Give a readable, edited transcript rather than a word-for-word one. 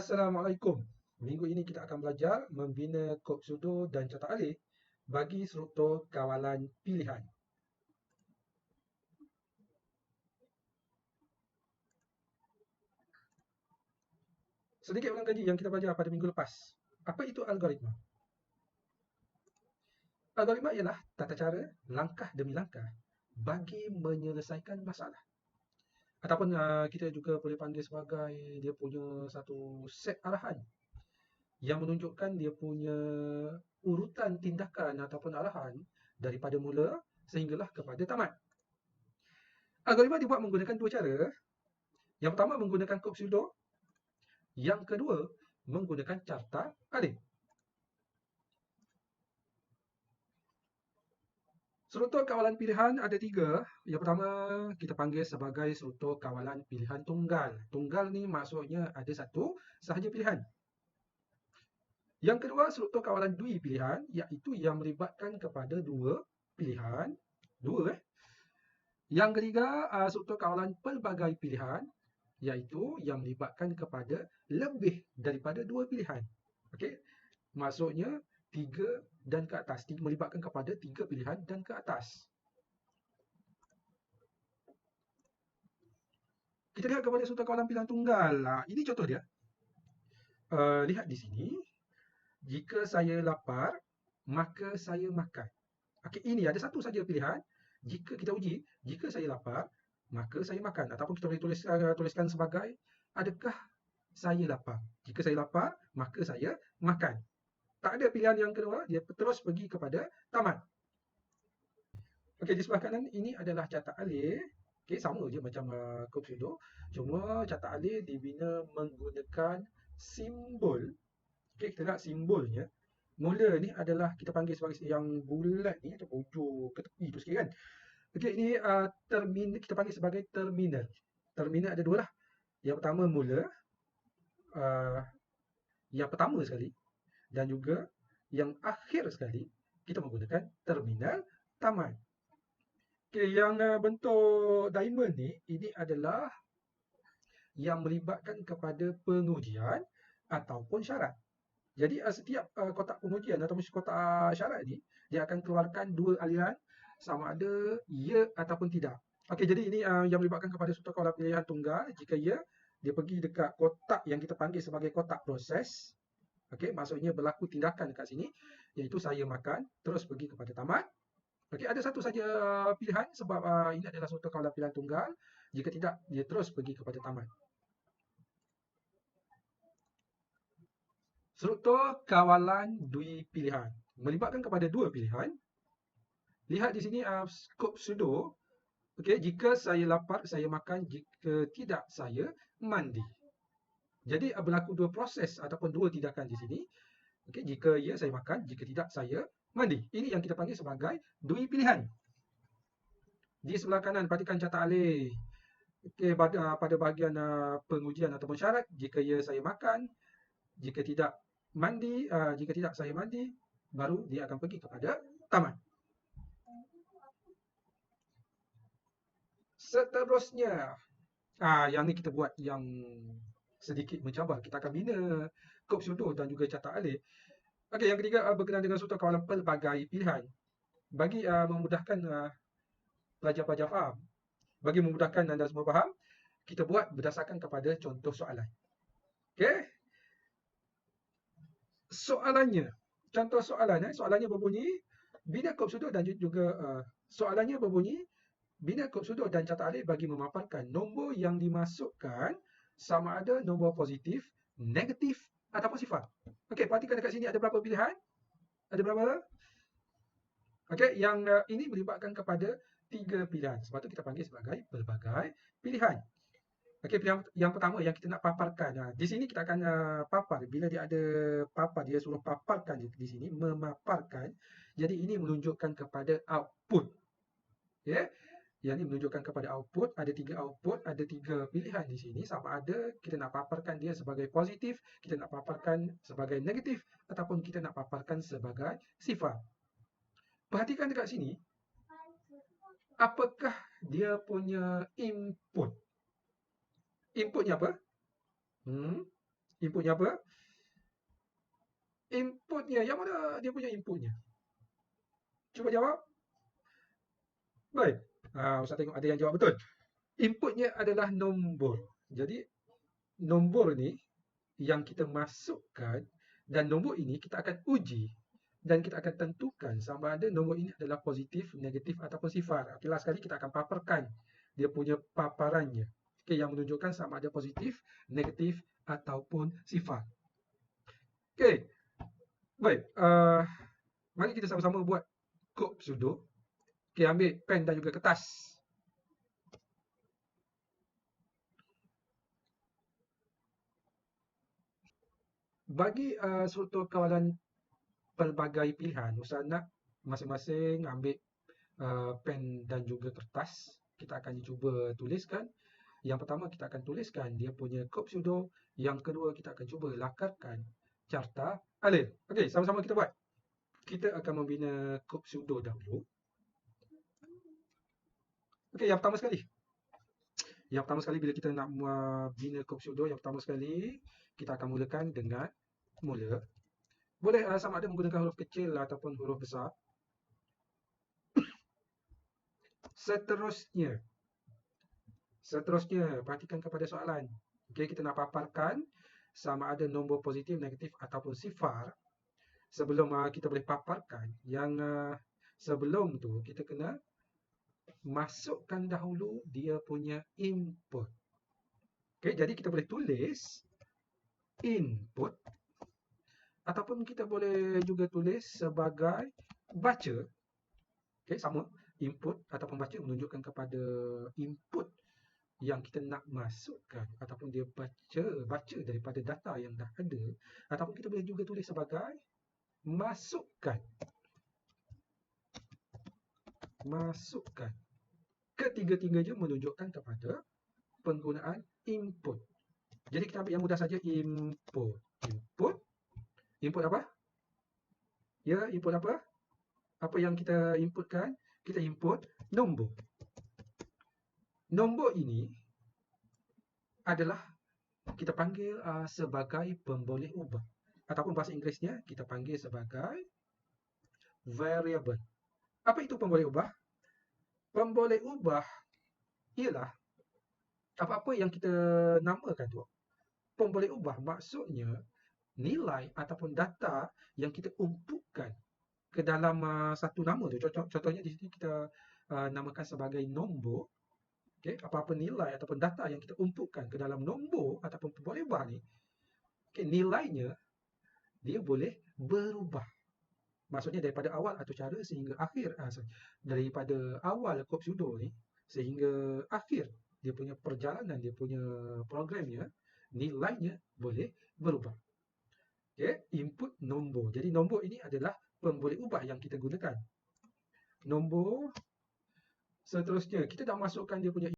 Assalamualaikum. Minggu ini kita akan belajar membina kod pseudo dan catak alih bagi struktur kawalan pilihan. Sedikit ulang kaji yang kita belajar pada minggu lepas. Apa itu algoritma? Algoritma ialah tata cara langkah demi langkah bagi menyelesaikan masalah. Ataupun kita juga boleh panggil sebagai dia punya satu set arahan yang menunjukkan dia punya urutan tindakan ataupun arahan daripada mula sehinggalah kepada tamat. Algoritma dibuat menggunakan dua cara. Yang pertama menggunakan kod pseudo, yang kedua menggunakan carta alih. Struktur kawalan pilihan ada tiga. Yang pertama kita panggil sebagai struktur kawalan pilihan tunggal. Tunggal ni maksudnya ada satu sahaja pilihan. Yang kedua struktur kawalan dui pilihan, iaitu yang melibatkan kepada dua pilihan. Yang ketiga struktur kawalan pelbagai pilihan, iaitu yang melibatkan kepada lebih daripada dua pilihan. Okey, maksudnya tiga dan ke atas, melibatkan kepada tiga pilihan dan ke atas. Kita lihat kepada struktur kawalan pilihan tunggal. Ini contoh dia. Lihat di sini. Jika saya lapar, maka saya makan. Okey, ini ada satu saja pilihan. Jika kita uji, jika saya lapar, maka saya makan. Ataupun kita boleh tuliskan sebagai adakah saya lapar. Jika saya lapar, maka saya makan. Tak ada pilihan yang kedua, dia terus pergi kepada tamat. Okey, di sebelah kanan ini adalah catak alih. Okey, sama je macam kod pseudo. Cuma catak alih dibina menggunakan simbol. Okey, kita lihat simbolnya. Mula ni adalah kita panggil sebagai yang bulat ni atau hujung ke tepi tu sikit kan. Okey, ini kita panggil sebagai terminal. Terminal ada dua lah. Yang pertama mula, yang pertama sekali dan juga yang akhir sekali kita menggunakan terminal tamat. Okey, yang bentuk diamond ni, ini adalah yang melibatkan kepada pengujian ataupun syarat. Jadi setiap kotak pengujian ataupun kotak syarat ni, dia akan keluarkan dua aliran sama ada ya ataupun tidak. Okey, jadi ini yang melibatkan kepada struktur kawalan pilihan tunggal. Jika ya, dia pergi dekat kotak yang kita panggil sebagai kotak proses. Okey, maksudnya berlaku tindakan dekat sini, iaitu saya makan, terus pergi kepada tamat. Okey, ada satu saja pilihan sebab ini adalah struktur kawalan pilihan tunggal. Jika tidak, dia terus pergi kepada tamat. Struktur kawalan dui pilihan melibatkan kepada dua pilihan. Lihat di sini kod pseudo. Okey, jika saya lapar, saya makan. Jika tidak, saya mandi. Jadi berlaku dua proses ataupun dua tindakan di sini. Okey, jika ya saya makan, jika tidak saya mandi. Ini yang kita panggil sebagai dui pilihan. Di sebelah kanan perhatikan catak alih. Okey, pada bahagian pengujian ataupun syarat, jika ya saya makan, jika tidak mandi, jika tidak saya mandi, baru dia akan pergi kepada tamat. Seterusnya, yang ni kita buat yang sedikit mencabar. Kita akan bina kod pseudo dan juga catak alih. Okey, yang ketiga berkenaan dengan struktur kawalan pelbagai pilihan. Bagi memudahkan pelajar-pelajar faham, bagi memudahkan anda semua faham, kita buat berdasarkan kepada contoh soalan. Okey? Soalannya, contoh soalannya berbunyi, bina kod pseudo dan juga soalannya berbunyi, bina kod pseudo dan catak alih bagi memaparkan nombor yang dimasukkan sama ada nombor positif, negatif ataupun sifar. Okey, perhatikan dekat sini ada berapa pilihan? Ada berapa? Okey, yang ini melibatkan kepada tiga pilihan. Sebab tu kita panggil sebagai pelbagai pilihan. Okey, pilihan yang pertama yang kita nak paparkan. Di sini kita akan papar. Bila dia ada papar, dia suruh paparkan di sini, memaparkan. Jadi ini menunjukkan kepada output. Ya. Yang ini menunjukkan kepada output. Ada tiga output, ada tiga pilihan di sini. Sama ada kita nak paparkan dia sebagai positif, kita nak paparkan sebagai negatif, ataupun kita nak paparkan sebagai sifar. Perhatikan dekat sini, apakah dia punya input? Inputnya apa? Inputnya apa? Inputnya, yang mana dia punya inputnya? Cuba jawab. Baik. Ustaz tengok ada yang jawab betul. Inputnya adalah nombor. Jadi, nombor ni yang kita masukkan dan nombor ini kita akan uji dan kita akan tentukan sama ada nombor ini adalah positif, negatif ataupun sifar. Okey, last sekali kita akan paparkan dia punya paparannya. Okey, yang menunjukkan sama ada positif, negatif ataupun sifar. Okey, baik. Mari kita sama-sama buat kod pseudo. Okey, ambil pen dan juga kertas. Bagi struktur kawalan pelbagai pilihan, Ustaz nak masing-masing ambil pen dan juga kertas. Kita akan cuba tuliskan. Yang pertama kita akan tuliskan dia punya kod pseudo. Yang kedua kita akan cuba lakarkan carta alir. Okey, sama-sama kita buat. Kita akan membina kod pseudo dahulu. Okey, yang pertama sekali. Yang pertama sekali bila kita nak bina kod pseudo, yang pertama sekali kita akan mulakan dengan mula. Boleh sama ada menggunakan huruf kecil ataupun huruf besar. Seterusnya. Seterusnya, perhatikan kepada soalan. Okey, kita nak paparkan sama ada nombor positif, negatif ataupun sifar. Sebelum kita boleh paparkan, yang sebelum tu kita kena masukkan dahulu dia punya input. Okey, jadi kita boleh tulis input ataupun kita boleh juga tulis sebagai baca. Okey, sama. Input ataupun baca menunjukkan kepada input yang kita nak masukkan ataupun dia baca daripada data yang dah ada, ataupun kita boleh juga tulis sebagai masukkan. Masukkan. Ketiga-tiganya menunjukkan kepada penggunaan input. Jadi kita ambil yang mudah saja, input. Input. Input apa? Ya, input apa? Apa yang kita inputkan? Kita input nombor. Nombor ini adalah kita panggil sebagai pemboleh ubah. Ataupun bahasa Inggerisnya kita panggil sebagai variable. Apa itu pemboleh ubah? Pemboleh ubah ialah apa-apa yang kita namakan tu. Pemboleh ubah maksudnya nilai ataupun data yang kita inputkan ke dalam satu nama tu. Contohnya di sini kita namakan sebagai nombor. Okay, apa-apa nilai ataupun data yang kita inputkan ke dalam nombor ataupun pemboleh ubah ni, okay, nilainya dia boleh berubah. Maksudnya daripada awal atau cara sehingga akhir, daripada awal kod pseudo ni sehingga akhir dia punya perjalanan, dia punya programnya, nilainya boleh berubah. Okay, input nombor. Jadi nombor ini adalah pemboleh ubah yang kita gunakan. Nombor seterusnya kita dah masukkan dia punya